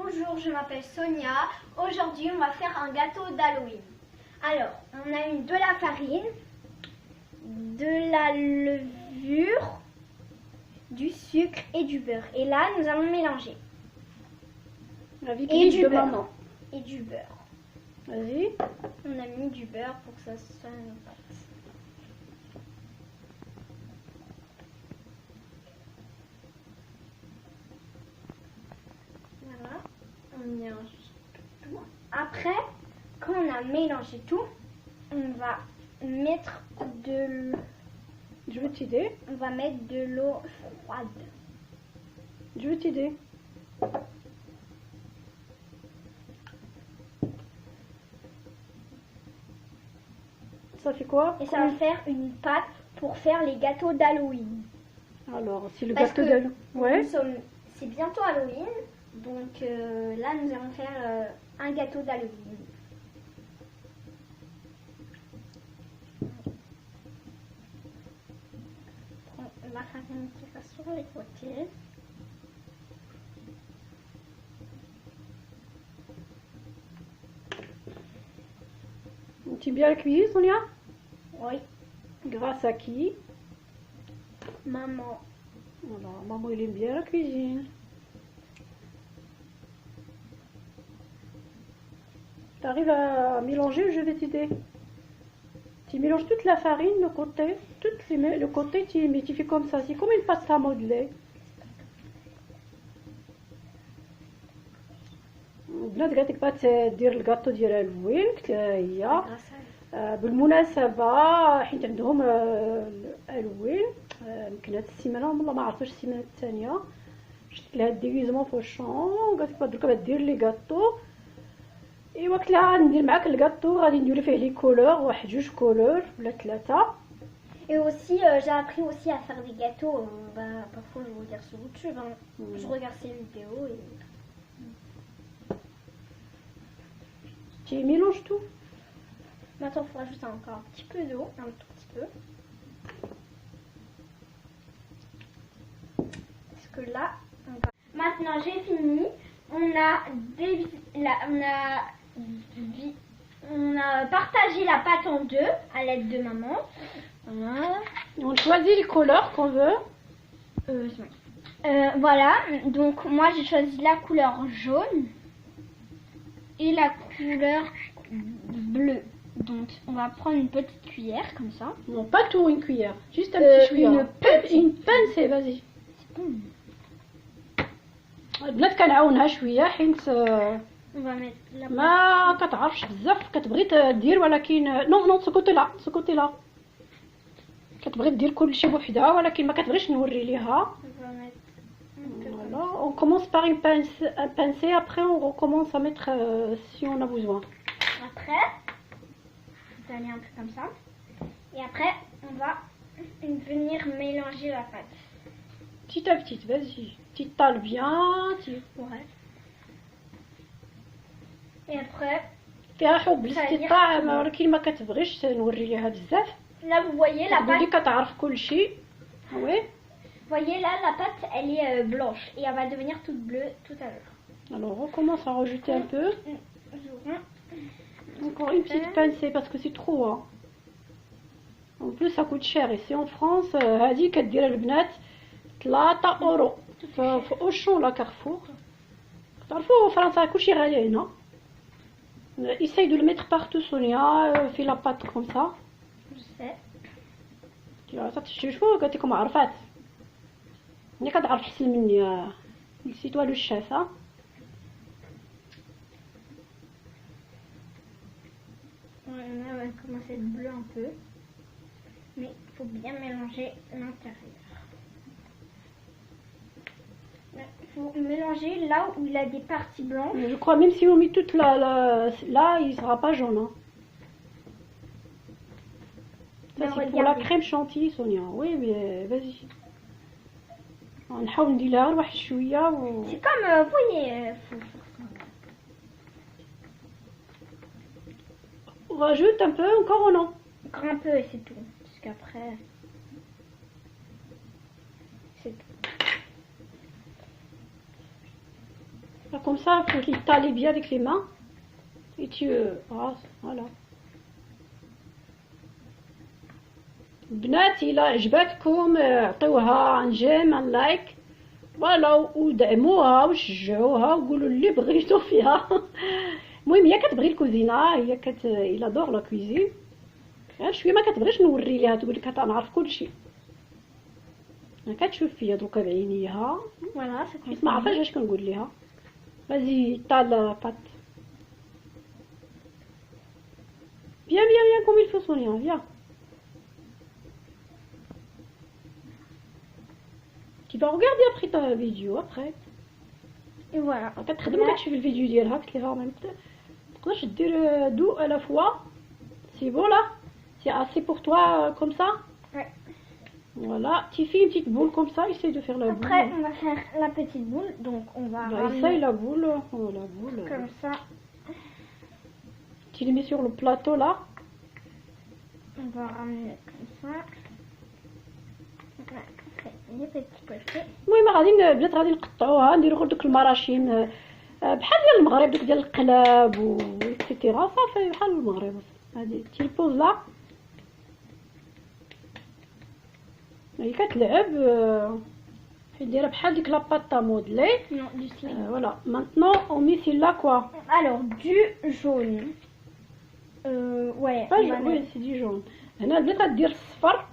Bonjour, je m'appelle Sonia. Aujourd'hui, on va faire un gâteau d'Halloween. Alors, on a de la farine, de la levure, du sucre et du beurre. Et là, nous allons mélanger. Et du beurre. Maman. Et du beurre. Vas-y. On a mis du beurre pour que ça soit une pâte. Voilà. On mélange tout. Après, quand on a mélangé tout, on va mettre de l'eau. Je veux t'aider. On va mettre de l'eau froide. Je veux t'aider. Ça fait quoi? Et ça va faire une pâte pour faire les gâteaux d'Halloween. Alors, c'est le Parce gâteau que d'Halloween. Ouais. C'est bientôt Halloween, donc là nous allons faire un gâteau d'Halloween. Prends la farine qui va sur les côtés. Tu aimes bien la cuisine, Sonia? Oui. Grâce à qui? Maman. Voilà, maman, il aime bien la cuisine. T'arrives à mélanger ou je vais t'aider? Tu mélanges toute la farine, le côté, le côté, mais tu fais comme ça. C'est comme une pâte à modeler. البنات قالت لك بغات دير الكاطو ديال هالوين قلت لها هي بالمناسبه حيت عندهم هالوين يمكن هاد السيمانه والله ما عرفتش السيمانه الثانيه شفت لها الديفيزمون فوشون قالت لك دركا دير لي كاطو ايوا قلت لها ندير معاك الكاطو غادي نديرو فيه لي كولور واحد جوج كولور ولا ثلاثه. Et aussi, j'ai appris aussi à faire des gâteaux. Parfois, je regarde sur YouTube. Hein. Je regarde ces vidéos et... Tu mélanges tout. Maintenant, il faut rajouter encore un petit peu d'eau, un tout petit peu. Parce que là, maintenant j'ai fini. On a partagé la pâte en deux à l'aide de maman. Voilà. On choisit les couleurs qu'on veut. Voilà, donc moi j'ai choisi la couleur jaune et la couleur bleue. Donc on va prendre une petite cuillère comme ça. Non, pas tout une cuillère, juste un petit cuillère. Une pincée, vas-y. C'est bon. البنات كنعاونها شويه حيت On va mettre la ما كتعرفش بزاف كتبغي دير ولكن نو سكوتي لا كتبغي دير كلشي بوحدها ولكن ما كتبغيش نوري ليها. On va mettre Voilà, on commence par un pincée, après on recommence à mettre si on a besoin. Après, vous allez un peu comme ça. Et après, on va venir mélanger la pâte. Petit à petit, vas-y. Tu tales bien. Ouais. Et après, فيها حب الاستطاعة ولكن ما كتبغيش نوري ليها بزاف. là vous voyez la pâte. كتعرف كلشي. Oui. Vous voyez là, la pâte, elle est blanche et elle va devenir toute bleue tout à l'heure. Alors on commence à rajouter un peu. Encore une petite pincée parce que c'est trop. Hein. En plus ça coûte cher. Ici en France, هذه كدير البنات 3 أورو. في أوشون لا كارفور. تعرفوا فرنسا كلشي غالي هنا. Essaye de le mettre partout Sonia. Fais la pâte comme ça. Je sais. تشوفوا قالت لكم عرفات. ملي كتعرف احسن مني نسيتوا لو الشاف ها. Là, on va commencer à être bleu un peu. Mais il faut bien mélanger l'intérieur. Il faut mélanger là où il a des parties blanches. Je crois même si on met toute là, il sera pas jaune. Hein. Ça c'est pour la crème chantilly Sonia. Oui mais vas-y. نحاول نديرها واحد شويه C'est comme vous voyez. On rajoute un peu encore ou non? Encore un peu et c'est tout. Parce qu'après c'est tout. Comme ça, il faut qu'il taille bien avec les mains. Et tu rases, voilà. البنات إلا عجبتكم عطيوها عن جيم عن لايك فوالا ودعموها وشجعوها وقولوا اللي بغيتو فيها. المهم هي كتبغي الكوزينه، هي إلا دور لا كوزين، غير شويه ما كتبغيش نوري ليها، تقول لك نعرف كلشي. كتشوف فيا دوكا بعينيها Voilà, c'est حيت ما عرفاش اش كنقول ليها. Vas-y, t'as la pâte. Viens, comme il faut, Sonia, viens. Tu vas regarder après ta vidéo, après. Et voilà. كتخدم كتشوف الفيديو ديالها قلت لها ما تقدرش دير دو à la fois. C'est bon là? C'est assez pour toi comme ça? Ouais. Voilà, tu fais une petite boule comme ça, essaye de faire la boule. Après, on va faire la petite boule, donc on va ramener Essaye la boule. Oh, la boule. comme ça. Tu les mets sur le plateau là. On va ramener comme ça. Voilà, les petits côtés. المهم غادي البنات غادي نقطعوها نديرو غير دوك المراشين بحال ديال المغرب، دوك ديال القلاب و اكسيتيرا، صافي بحال المغرب. هادي تيلبوز لا هي كتلعب حيت دايره بحال ديك لاباطا مودلي. Non, du slime. Voilà, maintenant on met celle-là quoi. Alors, du jaune. Ouais, Pas on va oui, mettre- c'est du jaune. هنا البنات غدير الصفر.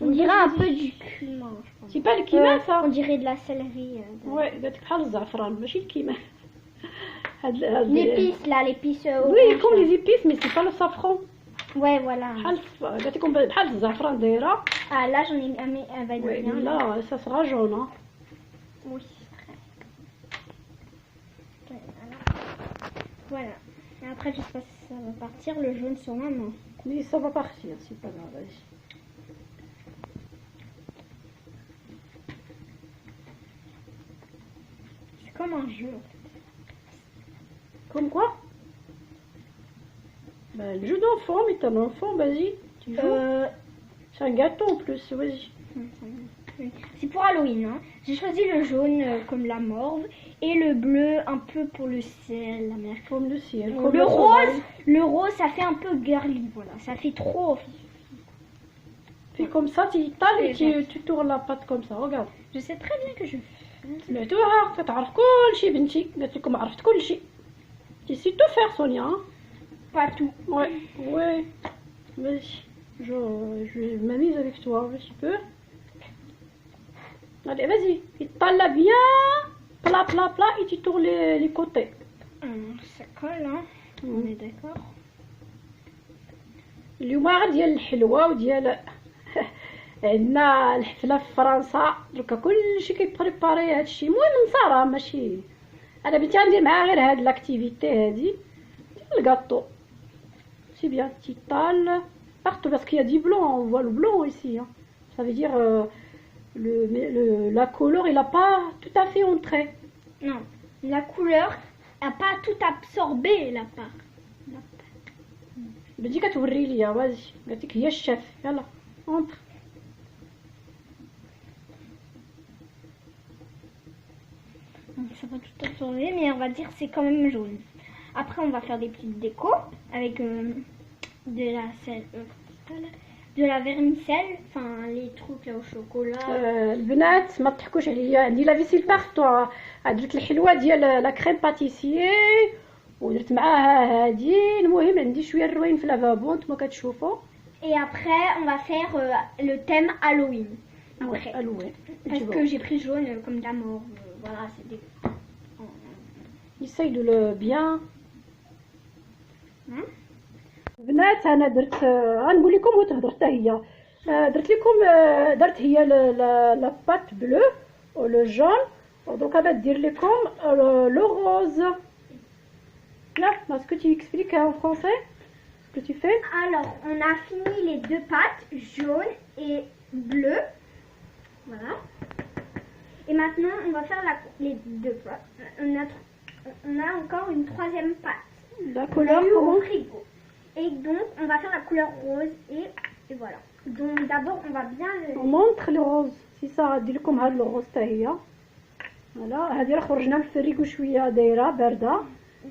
on dirait un peu du cumin, je pense. C'est pas le cumin ça. On dirait de la céleri. Ouais, قالت بحال الزعفران ماشي الكيما. L'épice là, l'épice. Oui, comme les épices, mais c'est pas le safran. Ouais, voilà. بحال قالت لكم بحال الزعفران دايره. Ah, là j'en ai un Oui, vanillien. là ça sera jaune hein. Oui, très. Voilà. Et après, je sais pas si ça va partir le jaune sur ma main. Mais ça va partir, c'est pas grave, vas-y. C'est comme un jeu. Comme quoi? Ben, le jeu d'enfant, mais t'es un enfant, vas-y, tu joues. C'est un gâteau en plus, vas-y. C'est pour Halloween. Hein. J'ai choisi le jaune comme la morve et le bleu un peu pour le ciel, la mer. Comme le ciel. Le Comme le rose, soleil. le rose, ça fait un peu girly, voilà. Ça fait trop. Puis comme ça, tu étales et Et tu tournes la pâte comme ça, regarde. Je sais très bien que je سمعتوها كتعرف كلشي بنتي، قالت لكم عرفت كلشي. Tu sais tout faire Sonia. Hein? pas tout. Ouais. Vas-y. Je m'amuse avec toi un petit peu. Allez, vas-y. Étale là bien. Plat. Et tu tournes les côtés. Ça colle, hein. On est d'accord. اليوم غير ديال الحلوى وديال عندنا الحفله في فرنسا دركا كلشي كيبريباري هادشي. المهم نصارى ماشي انا بنتي غندير معاها غير هاد لاكتيفيتي هادي ديال الكاطو. سي بيان تيطال partout parce qu'il y a du blanc, on voit le blanc ici hein. Ça veut dire la couleur il a pas tout à fait entré. Non, la couleur n'a pas tout absorbé la part. بدي كتوري ليا واجي قالت لك هي الشاف يلا اونتر. Ça va tout absorber, mais on va dire que c'est quand même jaune. Après, on va faire des petites décos avec de la vermicelle, enfin les trucs là au chocolat. البنات ما تضحكوش عليا، عندي لا فيسيل بارتو، درت الحلوه ديال لا كريم باتيسيي ودرت معاها هادي. المهم عندي شويه الروين في لافابو نتوما كتشوفوا. Et après, on va faire le thème Halloween. Après. الوان Parce que j'ai pris jaune comme de la mort. Voilà, c'est des... essaye de le bien. Hein? بنات انا درت غنقول لكم وتهضر حتى هي درت لكم درت هي لا بات بلو و لو جون دونك غادا دير لكم لو روز. Là, est-ce que tu expliques en français ce que tu fais? Alors, on a fini les deux pattes, jaune et bleu. Voilà. Et maintenant, on va faire les deux pattes. On a encore une troisième patte. La On couleur l'a eu au comment? frigo. Et donc, on va faire la couleur rose et voilà. Donc, d'abord, on va bien le... On montre le rose. Si ça دير لكم هاد الروز حتى هي. فوالا هذه راه خرجنا من الفريق شويه دايره بارده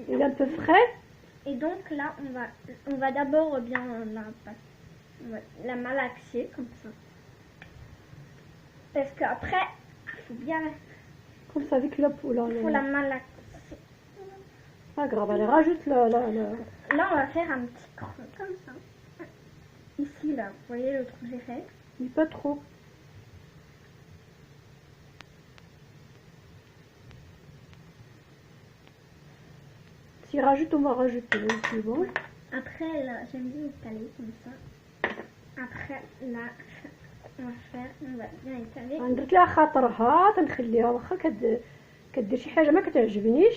il est un peu frais. Et donc là, on va d'abord bien la malaxer comme ça. Parce qu'après, il faut bien Comme ça avec la poule. faut la malaxer. Pas grave, allez, rajoute le... Là, on va faire un petit creux comme ça. Ici, là, vous voyez le trou que j'ai fait? Mais pas trop. Si rajoute, on va rajouter. C'est bon. Après, là, j'aime bien étaler comme ça. Après, là, on va bien étaler. درت لها خاطرها تنخليها واخا كدير شي حاجه ما كتعجبنيش.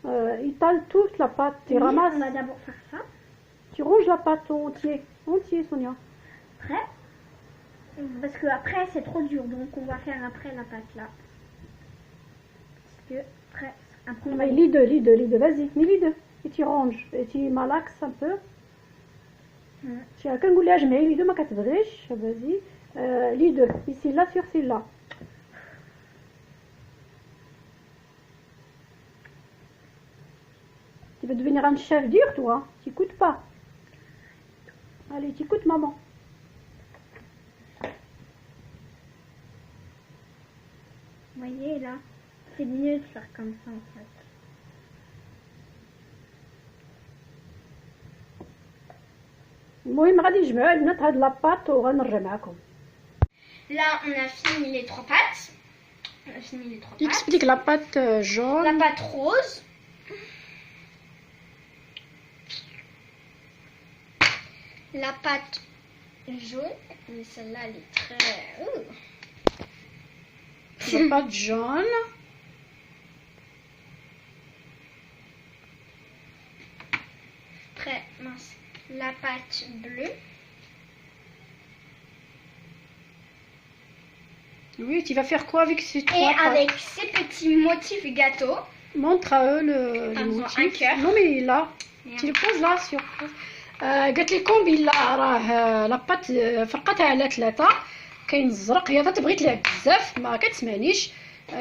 يطال toute la pâte. Tu ramasses. On va d'abord faire ça. Tu ronges la pâte entier, Sonia. Après, parce que après c'est trop dur, donc on va faire après la pâte là. Parce que après on va... les deux, vas-y, mets les deux. Et tu ronges, et tu malaxes un peu. Tu as qu'un goût là, je mets les deux, ma catégorie, vas-y. Les deux, ici là sur celle-là. Tu veux devenir un chef dur, toi? Tu n'écoutes pas. Allez, tu écoutes maman. Vous voyez là, c'est mieux de faire comme ça en fait. المهم غادي نجمعوا البنات هاد لاباط وغنرجع معكم. Là, on a fini les trois pâtes. Explique la pâte jaune. La pâte rose. La pâte jaune. Mais celle-là, elle est très... La pâte jaune. Très mince. La pâte bleue. Oui, tu vas faire quoi avec ces trois pâtes? Et avec ces petits motifs gâteaux. Montre à eux le motif. Un cœur. Non mais là, tu le poses là sur. قالت لكم بلا راه لاباط فرقتها على ثلاثه. كاين الزرق، هي تبغي تلعب بزاف ما كتسمعنيش.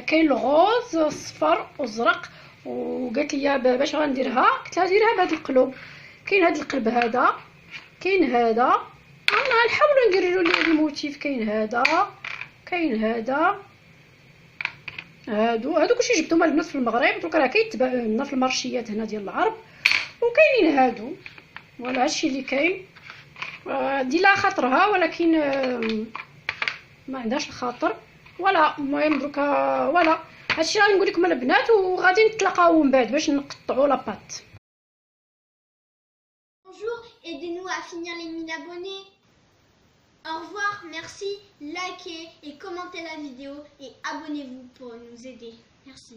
كاين الغوز الصفر والزرق، وقالت لي باش غنديرها، قلت لها ديرها بهذا القلوب. كاين هذا القلب هذا، كاين هذا، انا نحاولوا نديروا له الموتيف. كاين هذا، كاين هذا، هادو كلشي جبتهم البنات في المغرب، دروك راه كيتباعوا لنا في المارشيات هنا ديال العرب. وكاينين هادو، فوالا هادشي اللي كاين. دي لها خاطرها ولكن ما عندهاش الخاطر. فوالا المهم دروك فوالا هادشي راه نقول لكم البنات، وغادي نتلاقاو من بعد باش نقطعوا لاباط. Bonjour, aidez-nous à finir les 1000 abonnés. Au revoir, merci, likez et commentez la vidéo et abonnez-vous pour nous aider. Merci.